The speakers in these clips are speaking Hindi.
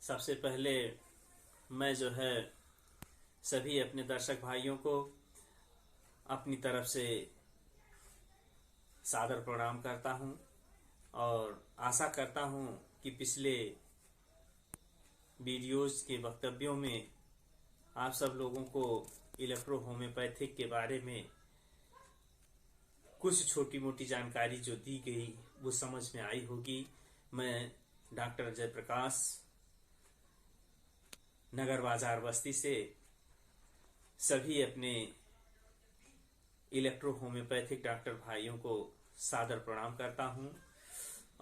सबसे पहले मैं जो है सभी अपने दर्शक भाइयों को अपनी तरफ से सादर प्रणाम करता हूं और आशा करता हूं कि पिछले वीडियोस के वक्तव्यों में आप सब लोगों को इलेक्ट्रो होम्योपैथिक के बारे में कुछ छोटी मोटी जानकारी जो दी गई वो समझ में आई होगी। मैं डॉक्टर जयप्रकाश नगर बाजार बस्ती से सभी अपने इलेक्ट्रो होम्योपैथिक डॉक्टर भाइयों को सादर प्रणाम करता हूं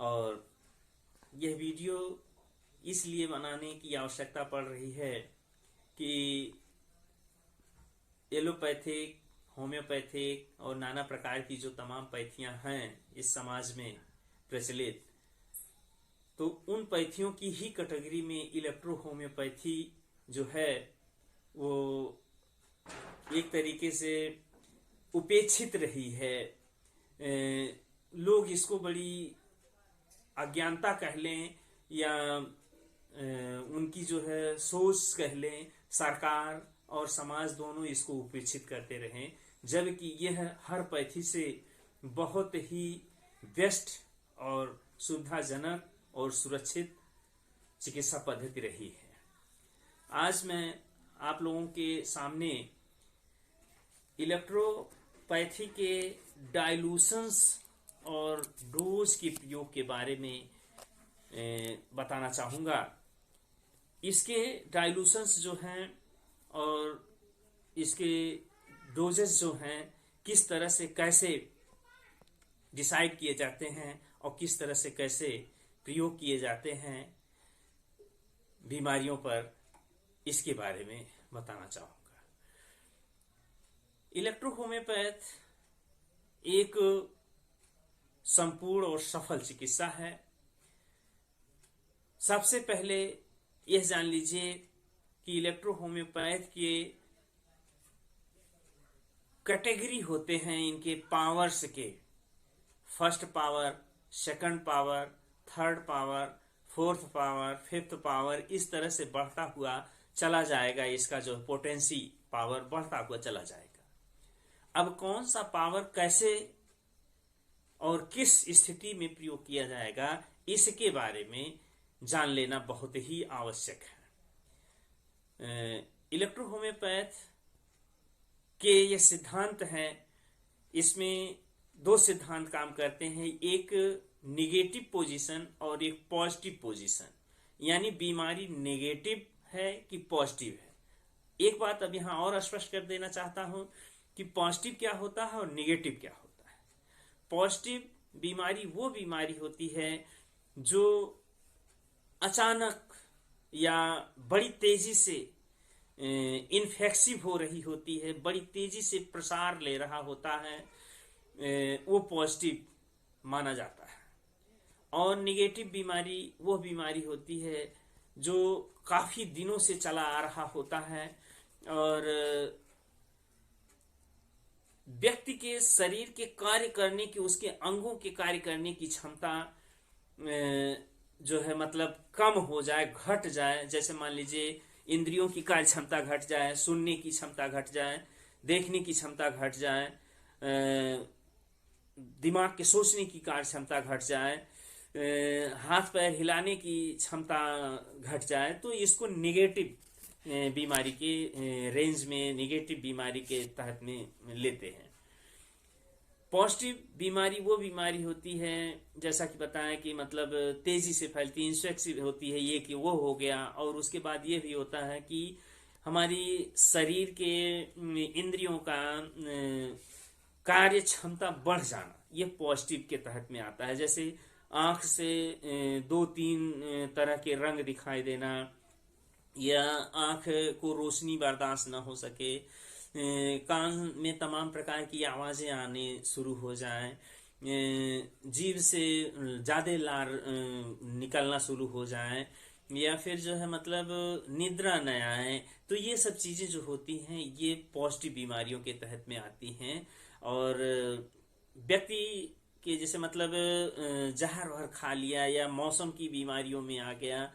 और यह वीडियो इसलिए बनाने की आवश्यकता पड़ रही है कि एलोपैथिक, होम्योपैथिक और नाना प्रकार की जो तमाम पैथियां हैं इस समाज में प्रचलित, तो उन पैथियों की ही कैटेगरी में इलेक्ट्रो होम्योपैथी जो है वो एक तरीके से उपेक्षित रही है। लोग इसको बड़ी अज्ञानता कह लें या उनकी जो है सोच कह लें, सरकार और समाज दोनों इसको उपेक्षित करते रहें, जबकि यह हर पैथी से बहुत ही बेस्ट और सुविधाजनक और सुरक्षित चिकित्सा पद्धति रही है। आज मैं आप लोगों के सामने इलेक्ट्रोपैथी के डाइल्यूशंस और डोज के प्रयोग के बारे में बताना चाहूँगा। इसके डाइल्यूशंस जो हैं और इसके डोजेस जो हैं किस तरह से कैसे डिसाइड किए जाते हैं और किस तरह से कैसे प्रयोग किए जाते हैं बीमारियों पर, इसके बारे में बताना चाहूँगा। इलेक्ट्रो होम्योपैथ एक संपूर्ण और सफल चिकित्सा है। सबसे पहले यह जान लीजिए कि इलेक्ट्रो होम्योपैथ के कैटेगरी होते हैं इनके पावर्स के। First power, second power, third power, fourth power, fifth power, इस तरह से बढ़ता हुआ चला जाएगा। इसका जो पोटेंसी पावर बढ़ता हुआ चला जाएगा। अब कौन सा पावर कैसे और किस स्थिति में प्रयोग किया जाएगा, इसके बारे में जान लेना बहुत ही आवश्यक है। इलेक्ट्रो होम्योपैथ के ये सिद्धांत हैं, इसमें दो सिद्धांत काम करते हैं, एक निगेटिव पोजीशन और एक पॉजिटिव पोजीशन, यानी बीमारी नेगेटिव है कि पॉजिटिव है। एक बात अब यहां और स्पष्ट कर देना चाहता हूं कि पॉजिटिव क्या होता है और निगेटिव क्या होता है। पॉजिटिव बीमारी वो बीमारी होती है जो अचानक या बड़ी तेजी से इन्फेक्सिव हो रही होती है, बड़ी तेजी से प्रसार ले रहा होता है, वो पॉजिटिव माना जाता है। और निगेटिव बीमारी वो बीमारी होती है जो काफी दिनों से चला आ रहा होता है और व्यक्ति के शरीर के कार्य करने की, उसके अंगों के कार्य करने की क्षमता जो है मतलब कम हो जाए, घट जाए। जैसे मान लीजिए इंद्रियों की कार्य क्षमता घट जाए, सुनने की क्षमता घट जाए, देखने की क्षमता घट जाए, दिमाग के सोचने की कार्य क्षमता घट जाए, हाथ पैर हिलाने की क्षमता घट जाए, तो इसको निगेटिव बीमारी के रेंज में, निगेटिव बीमारी के तहत में लेते हैं। पॉजिटिव बीमारी वो बीमारी होती है, जैसा कि बताएं कि मतलब तेजी से फैलती, इंफेक्सिव होती है, ये कि वो हो गया। और उसके बाद ये भी होता है कि हमारी शरीर के इंद्रियों का कार्य क्षमता बढ़ जाना, ये पॉजिटिव के तहत में आता है। जैसे आंख से दो तीन तरह के रंग दिखाई देना, या आंख को रोशनी बर्दाश्त न हो सके, कान में तमाम प्रकार की आवाजें आने शुरू हो जाएं, जीभ से ज्यादा लार निकलना शुरू हो जाए, या फिर जो है मतलब निद्रा न आए, तो ये सब चीजें जो होती हैं ये पॉजिटिव बीमारियों के तहत में आती हैं। और व्यक्ति के जैसे मतलब जहर वहर खा लिया या मौसम की बीमारियों में आ गया,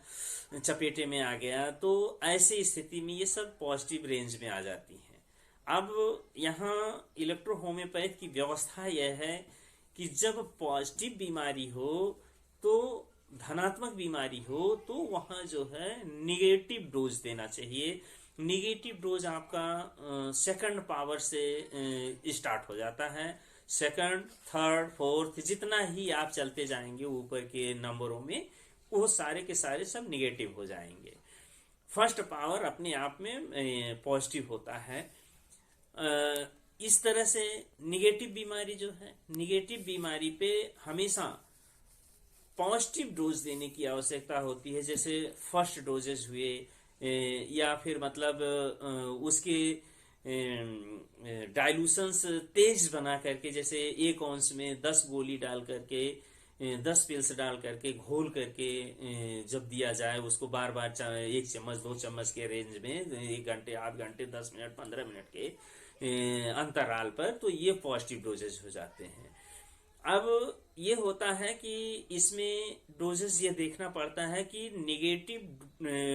चपेटे में आ गया, तो ऐसी स्थिति में ये सब पॉजिटिव रेंज में आ जाती हैं। अब यहाँ इलेक्ट्रोहोम्योपैथ की व्यवस्था यह है कि जब पॉजिटिव बीमारी हो, तो धनात्मक बीमारी हो, तो वहाँ जो है निगेटिव डोज देना चाहिए। निगेटिव डोज आपका सेकंड पावर से स्टार्ट हो जाता है। सेकंड, थर्ड, फोर्थ, जितना ही आप चलते जाएंगे ऊपर के नंबरों में, वो सारे के सारे सब निगेटिव हो जाएंगे। फर्स्ट पावर अपने आप में पॉजिटिव होता है। इस तरह से निगेटिव बीमारी जो है, निगेटिव बीमारी पे हमेशा पॉजिटिव डोज देने की आवश्यकता होती है। जैसे फर्स्ट डोजेज हुए, या फिर मतलब उसके डाइल्यूशंस तेज बना करके, जैसे 1 औंस में 10 गोली डाल करके, 10 पिल्स डाल करके घोल करके जब दिया जाए, उसको बार बार 1 चम्मच 2 चम्मच के रेंज में 1 घंटे, आध घंटे, 10 मिनट, 15 मिनट के अंतराल पर, तो ये पॉजिटिव डोजेज हो जाते हैं। अब ये होता है कि इसमें डोजेस ये देखना पड़ता है कि निगेटिव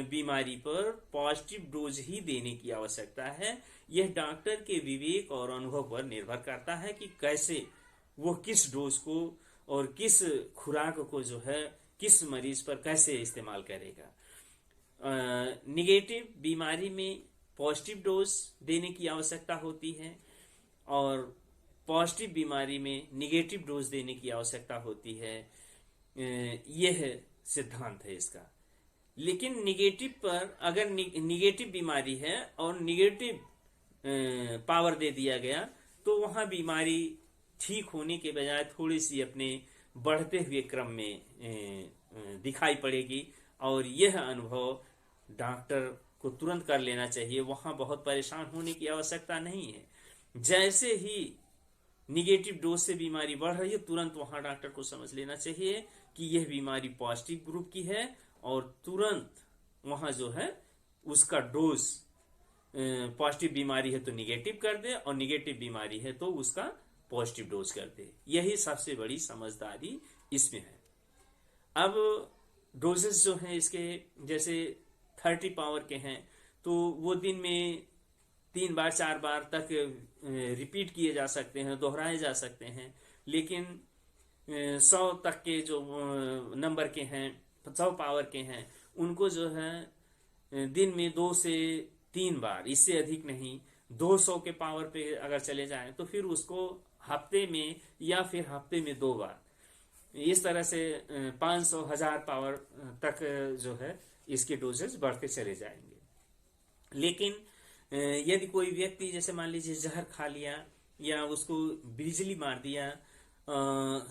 बीमारी पर पॉजिटिव डोज ही देने की आवश्यकता है। यह डॉक्टर के विवेक और अनुभव पर निर्भर करता है कि कैसे वो किस डोज को और किस खुराक को जो है किस मरीज पर कैसे इस्तेमाल करेगा। निगेटिव बीमारी में पॉजिटिव डोज देने की आवश्यकता होती है और पॉजिटिव बीमारी में निगेटिव डोज देने की आवश्यकता होती है। यह सिद्धांत है इसका। लेकिन निगेटिव पर अगर निगेटिव बीमारी है और निगेटिव पावर दे दिया गया, तो वहां बीमारी ठीक होने के बजाय थोड़ी सी अपने बढ़ते हुए क्रम में दिखाई पड़ेगी, और यह अनुभव डॉक्टर को तुरंत कर लेना चाहिए। वहां बहुत परेशान होने की आवश्यकता नहीं है। जैसे ही निगेटिव डोज से बीमारी बढ़ रही है, तुरंत वहां डॉक्टर को समझ लेना चाहिए कि यह बीमारी पॉजिटिव ग्रुप की है, और तुरंत वहां जो है उसका डोज, पॉजिटिव बीमारी है तो निगेटिव कर दे, और निगेटिव बीमारी है तो उसका पॉजिटिव डोज कर दे। यही सबसे बड़ी समझदारी इसमें है। अब डोजेस जो हैं इसके, जैसे 30 पावर के हैं, तो वो दिन में 3 बार 4 बार तक रिपीट किए जा सकते हैं, दोहराए जा सकते हैं। लेकिन 100 तक के जो नंबर के हैं, 100 पावर के हैं, उनको जो है दिन में 2 से 3 बार, इससे अधिक नहीं, 200 के पावर पे अगर चले जाएं तो फिर उसको हफ्ते में या फिर हफ्ते में 2 बार, इस तरह से 500, 1000 पावर तक जो है इसके डोजेज बढ़ते चले जाएंगे। लेकिन यदि कोई व्यक्ति जैसे मान लीजिए जहर खा लिया, या उसको बिजली मार दिया,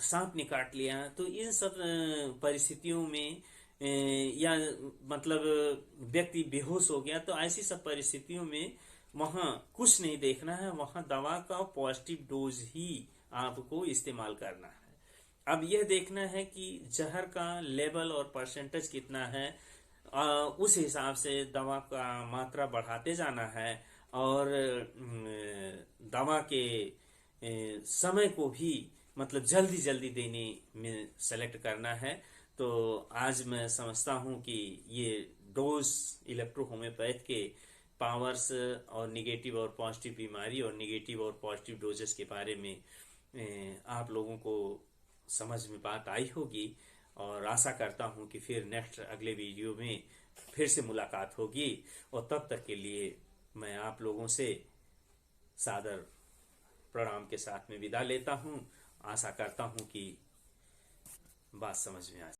सांप ने काट लिया, तो इन सब परिस्थितियों में या मतलब व्यक्ति बेहोश हो गया, तो ऐसी सब परिस्थितियों में वहां कुछ नहीं देखना है, वहां दवा का पॉजिटिव डोज ही आपको इस्तेमाल करना है। अब यह देखना है कि जहर का लेवल और परसेंटेज कितना है, उस हिसाब से दवा का मात्रा बढ़ाते जाना है, और दवा के समय को भी मतलब जल्दी जल्दी देने में सेलेक्ट करना है। तो आज मैं समझता हूं कि ये डोज इलेक्ट्रोहोम्योपैथ के पावर्स और निगेटिव और पॉजिटिव बीमारी और निगेटिव और पॉजिटिव डोजेस के बारे में आप लोगों को समझ में बात आई होगी, और आशा करता हूं कि फिर नेक्स्ट अगले वीडियो में फिर से मुलाकात होगी। और तब तक के लिए मैं आप लोगों से सादर प्रणाम के साथ में विदा लेता हूं। आशा करता हूं कि बात समझ में आ